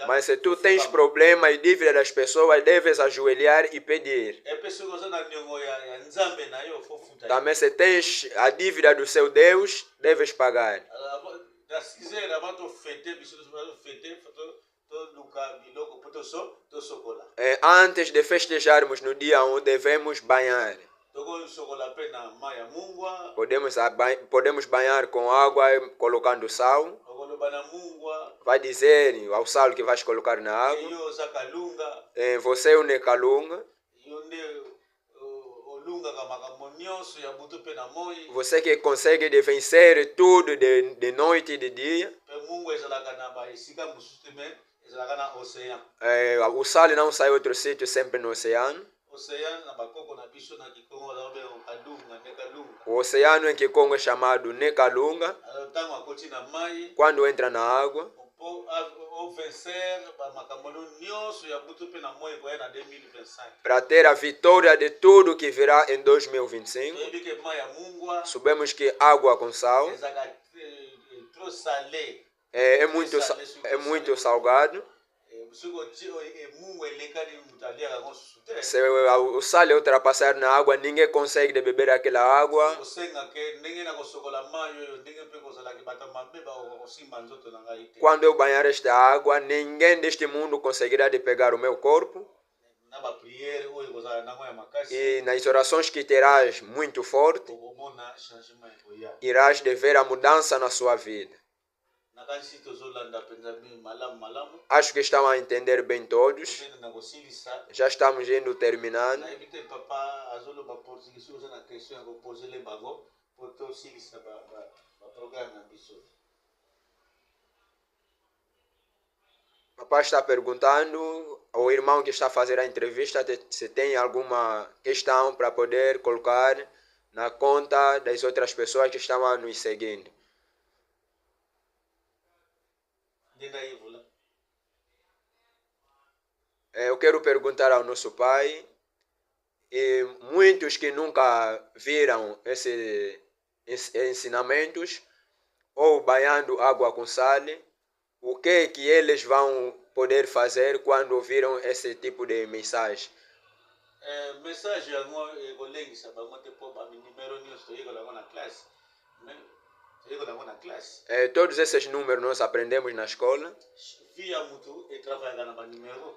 Mas se tu tens problema e dívida das pessoas, deves ajoelhar e pedir. Também se tens a dívida do seu Deus, deves pagar. Antes de festejarmos no dia 1, devemos banhar. Podemos banhar com água colocando sal. Vai dizer ao sal que vais colocar na água. Você une calunga. Você que consegue vencer tudo de noite e de dia. O sal não sai outro sítio, sempre no oceano. O oceano em Kikongo é chamado Nekalunga. Quando entra na água, para ter a vitória de tudo que virá em 2025, sabemos que água com sal é muito salgado. Se o sal ultrapassar na água, ninguém consegue beber aquela água. Quando eu banhar esta água, ninguém deste mundo conseguirá pegar o meu corpo. E nas orações que terás muito forte, irás ver a mudança na sua vida. Acho que estão a entender bem todos. Já estamos indo terminando. O papai está perguntando ao irmão que está a fazer a entrevista se tem alguma questão para poder colocar na conta das outras pessoas que estão a nos seguindo. Eu quero perguntar ao nosso pai, e muitos que nunca viram esses ensinamentos, ou banhando água com sal, o que eles vão poder fazer quando ouviram esse tipo de mensagem? Todos esses números nós aprendemos na escola.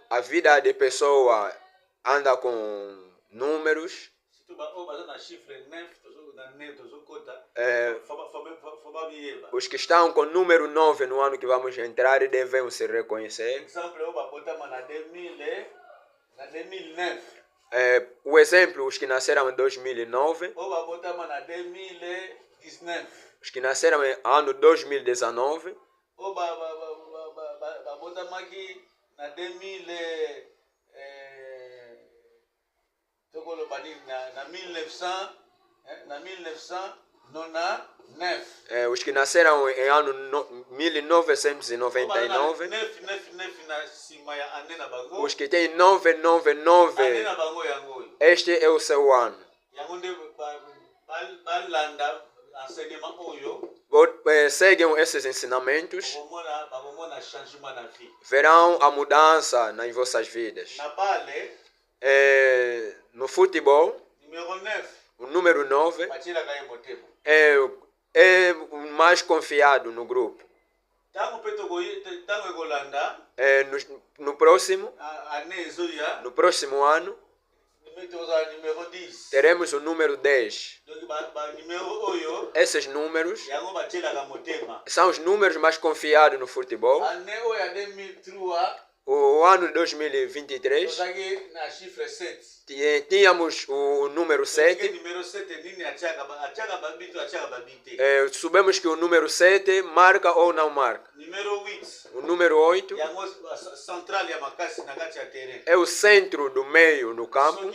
A vida de pessoa anda com números. Os que estão com número 9 no ano que vamos entrar devem se reconhecer. O exemplo, os que nasceram em 2009. Os que nasceram em ano 2019. Os que nasceram em ano 1999. Os que têm 999. Este é o seu ano. Seguem esses ensinamentos, verão a mudança nas vossas vidas. No futebol, o número 9 é o mais confiado no grupo. No próximo ano, teremos o número 10. Esses números são os números mais confiados no futebol. O ano de 2023 tínhamos o número 7. Sabemos que o número 7 marca ou não marca. O número 8 é o centro do meio no campo.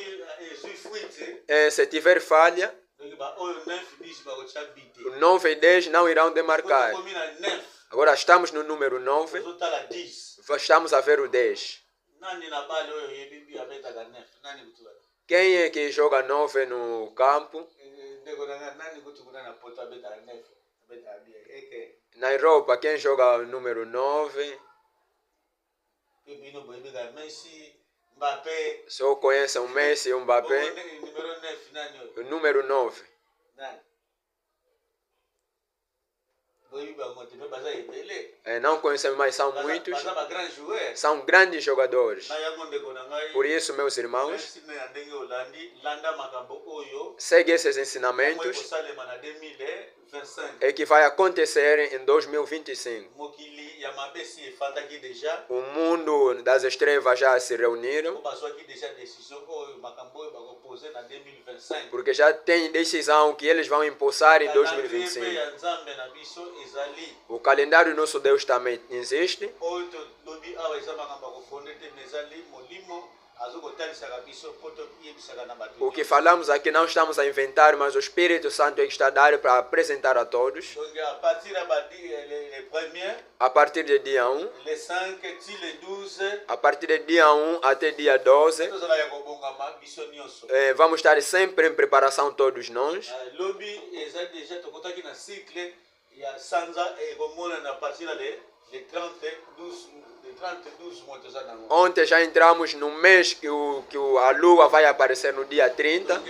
Se tiver falha, o 9 e 10 não irão demarcar. Agora estamos no número 9. Estamos a ver o 10. Quem é que joga 9 no campo? Na Europa, quem joga o número 9? 9. Que bino boibiga Messi, Mbappé. Só conhece o Messi e o Mbappé. Número 9 nani? O número 9. Nani? Boibiga ngote pe baza ebele. Não conhecemos mais, são muitos. Baza ba grand joueur. São grandes jogadores. Na yagonde kona ngai. Por isso, meus irmãos, Messi na ndenge Holandi, landa makambo oyo. segue esses ensinamentos Salema na 2025. e que vai acontecer em 2025. Mokili ya mabesi efandaki déjà. O mundo das estrelas já se reuniram. Bazwaki déjà décision oyo makambo oyo bakopose na 2025. Porque já tem decisão que eles vão impulsar em 2025. O calendário do nosso Deus também existe. O que falamos aqui não estamos a inventar, mas o Espírito Santo é que está a dar para apresentar a todos. A partir do dia 1, a partir do dia 1 até dia 12, vamos estar sempre em preparação todos nós. Ontem já entramos no mês que a lua vai aparecer no dia 30.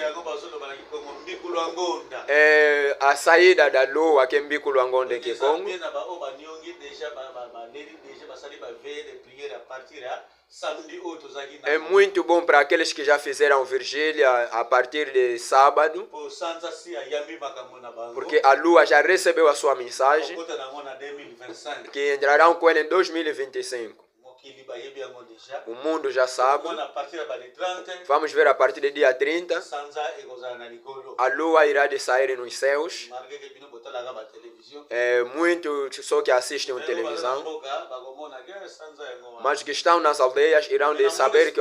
A saída da lua aqui em Bico Luangonde, que Congo. É muito bom para aqueles que já fizeram vigília a partir de sábado, porque a lua já recebeu a sua mensagem, que entrarão com ele em 2025. O mundo já sabe. Vamos ver a partir do dia 30. A lua irá de sair nos céus. Muitos só que assistem a televisão, mas que estão nas aldeias irão de saber que a